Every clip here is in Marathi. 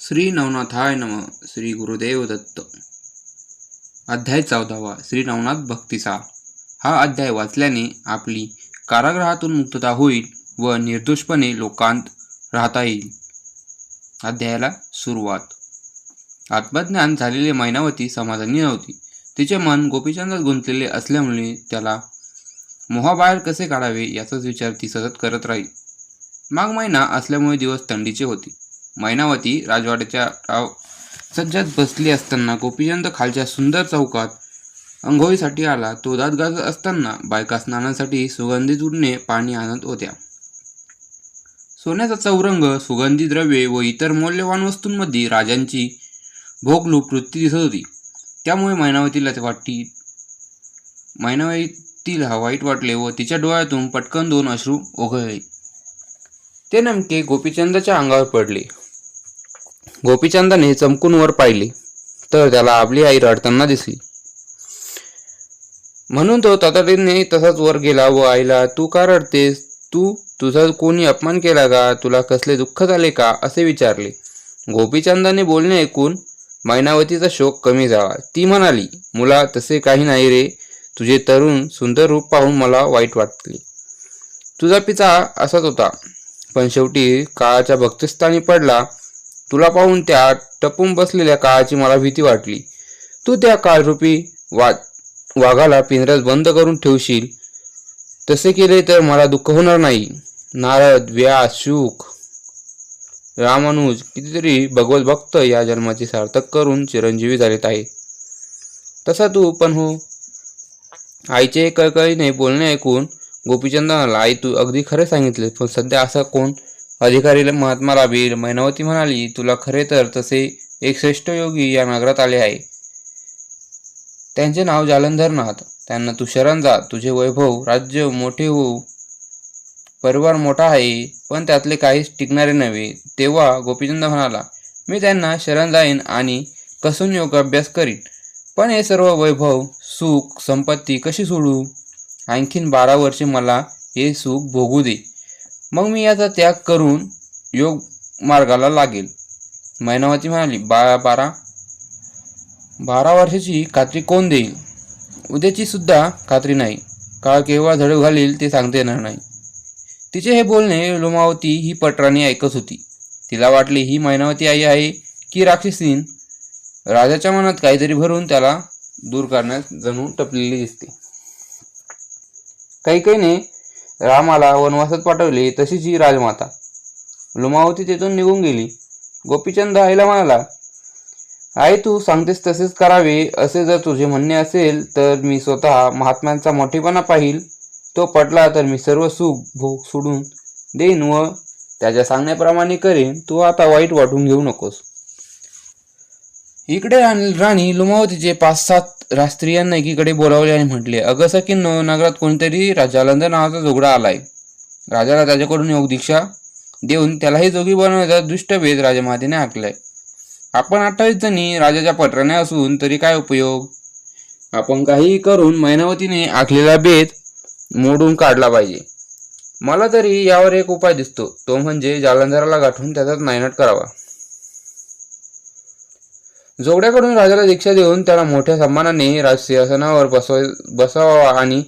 श्री नवनाथाय नम. श्री गुरुदेव दत्त. अध्याय 14वा. श्री नवनाथ भक्तीचा. हा अध्याय वाचल्याने आपली कारागृहातून मुक्तता होईल व निर्दोषपणे लोकांत राहता येईल. अध्यायाला सुरुवात. आत्मज्ञान झालेली मैनावती समाधानी नव्हती. तिचे मन गोपीचंदात गुंतलेले असल्यामुळे त्याला मोहाबाहेर कसे काढावे याचाच विचार ती सतत करत राही. माघ महिना असल्यामुळे दिवस थंडीचे होते. मैनावती राजवाड्याच्या सज्जात बसली असताना गोपीचंद खालच्या सुंदर चौकात अंघोळीसाठी आला. तो दात घासत असताना बायका स्नानासाठी सुगंधित उडणे पाणी आणत होत्या. सोन्याचा चौरंग, सुगंधी द्रव्ये व इतर मौल्यवान वस्तूंमध्ये राजांची भोगलूप वृत्ती दिसत होती. त्यामुळे मैनावतीला वाईट वाटले व तिच्या डोळ्यातून पटकन 2 अश्रू ओघळले. ते नेमके गोपीचंदाच्या अंगावर पडले. गोपीचंदाने चमकून वर पाहिले तर त्याला आपली आई रडताना दिसली. म्हणून तो तातडीने तसाच वर गेला व आईला, तू का रडतेस? तुझा कोणी अपमान केला का? तुला कसले दुःख झाले का? असे विचारले. गोपीचंदाने बोलणे ऐकून मैनावतीचा शोक कमी झाला. ती म्हणाली, मुला तसे काही नाही रे. तुझे तरुण सुंदर रूप पाहून मला वाईट वाटले. तुझा पिता असाच होता, पण शेवटी काळाच्या भक्तस्थानी पडला. तुला पाहून त्या टपून बसलेल्या काळाची मला भीती वाटली. तू त्या काळरूपी वाघाला पिंजऱ्यात बंद करून ठेवशील. तसे केले तर मला दुःख होणार नाही. नारद, व्यास, शुक, रामानुज कितीतरी भगवत भक्त या जन्माची सार्थक करून चिरंजीवी झालेत आहे. तसा तू पण हो. आईचे कळकळीने बोलणे ऐकून गोपीचंद म्हणाला, आई तू अगदी खरे सांगितले, पण सध्या असा कोण अधिकारी महात्मा लाभेल? मैनावती म्हणाली, तुला खरे तर तसे एक श्रेष्ठ योगी या नगरात आले आहे. त्यांचे नाव जालंधरनाथ. त्यांना तू शरण जा. तुझे वैभव, राज्य मोठे होऊ, परिवार मोठा आहे, पण त्यातले काहीच टिकणारे नव्हे. तेव्हा गोपीचंद म्हणाला, मी त्यांना शरण जाईन आणि कसून योग अभ्यास करीन. पण हे सर्व वैभव, सुख, संपत्ती कशी सोडू? आणखीन 12 वर्षे मला हे सुख भोगू दे. मग मी याचा त्याग करून योग मार्गाला लागेल. मैनावती म्हणाली, 12 वर्षाची खात्री कोण देईल? उद्याची सुद्धा खात्री नाही. काळ केव्हा झडप घालील ते सांगता येणार नाही. तिचे हे बोलणे लुमावती ही पटराणी ऐकत होती. तिला वाटले, ही मैनावती आई आहे की राक्षसीन? राजाच्या मनात काहीतरी भरून त्याला दूर करण्यास जणू टपलेली दिसते. कैकेयीने रामाला वनवासात पाठवले तशीच ही राजमाता. लुमावती तेथून निघून गेली. गोपीचंद आईला म्हणाला, आई तू सांगतेस तसेच करावे. असे जर तुझे म्हणणे असेल तर मी स्वतः महात्म्यांचा मोठेपणा पाहिल. तो पटला तर मी सर्व सुख भोग सोडून देईन व त्याच्या सांगण्याप्रमाणे करेन. तू आता वाईट वाटून घेऊ नकोस. इकडे राणी लुमावतीचे 5-7 राजस्त्रियांना एकीकडे बोलावले आणि म्हटले, अगं सखींनो, नगरात कोणीतरी जालंधर नावाचा जोगडा आलाय. राजाला त्याच्याकडून योग दीक्षा देऊन त्यालाही जोगी बनवण्याचा दुष्ट भेद राजमातेने आखलाय. आपण 28 जणी राजाच्या पटराण्या असून तरी काय उपयोग? आपण काही करून मैनावतीने आखलेला भेद मोडून काढला पाहिजे. मला तरी यावर एक उपाय दिसतो, तो म्हणजे जालंधराला गाठून त्याचाच नायनाट करावा. जोगड्याकडून राजाला दीक्षा देऊन त्याला मोठ्या सन्मानाने राजसिंहासनावर बसवावा आणि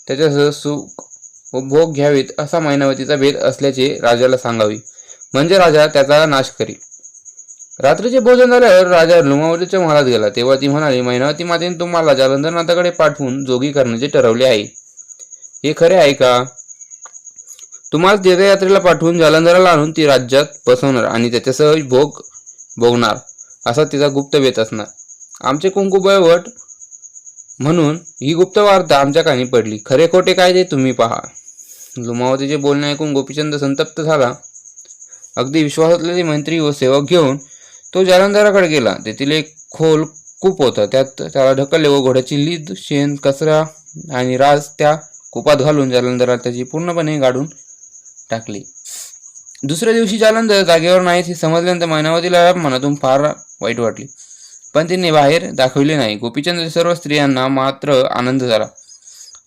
त्याच्यासह सुख व भोग घ्यावेत असा मैनावतीचा भेद असल्याचे राजाला सांगावे. म्हणजे राजा त्याचा नाश करील. रात्रीचे भोजन झाल्यावर राजा लुमावतीच्या महालात गेला. तेव्हा ती म्हणाली, मैनावती मातेने तुम्हाला जालंधरनाथाकडे पाठवून जोगी करण्याचे ठरवले आहे. हे खरे आहे का? तुम्हाला तीर्थयात्रेला पाठवून जालंधराला आणून ती राज्यात बसवणार आणि त्याच्यासह भोग भोगणार असा तिचा गुप्त बेत असणार. आमचे कुंकू बळवट म्हणून ही गुप्त वार्ता आमच्या कानी पडली. खरे खोटे काय ते तुम्ही पहा. लुमावतीचे बोलणे ऐकून गोपीचंद संतप्त झाला. अगदी विश्वासातले मंत्री व सेवक घेऊन तो जालंधराकडे गेला. तेथील एक खोल कूप होता. त्यात त्याला ढकलले व घोड्याची लीद, शेण, कचरा आणि राज त्या कूपात घालून जालंधराला त्याची पूर्णपणे गाडून टाकले. दुसऱ्या दिवशी जालंधर जागेवर नाहीत हे समजल्यानंतर मैनावतीला मनातून फार वाईट वाटले, पण तिने बाहेर दाखविले नाही. गोपीचंद सर्व स्त्रियांना मात्र आनंद झाला.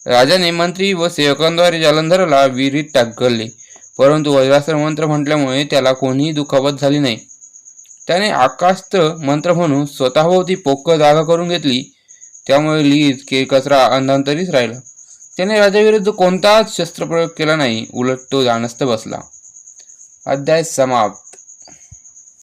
राजाने मंत्री व सेवकांद्वारे जालंधराला विहिरीत टाकले, परंतु वज्रास्त्र मंत्र म्हटल्यामुळे त्याला कोणीही दुखापत झाली नाही. त्याने आकास्त्र मंत्र म्हणून स्वतःभोवती पोक्क जागा करून घेतली. त्यामुळे लीज कचरा अंधांतरीच राहिला. त्याने राजाविरुद्ध कोणताच शस्त्रप्रयोग केला नाही, उलट तो जाणस्त बसला. अध्याय समाप्त.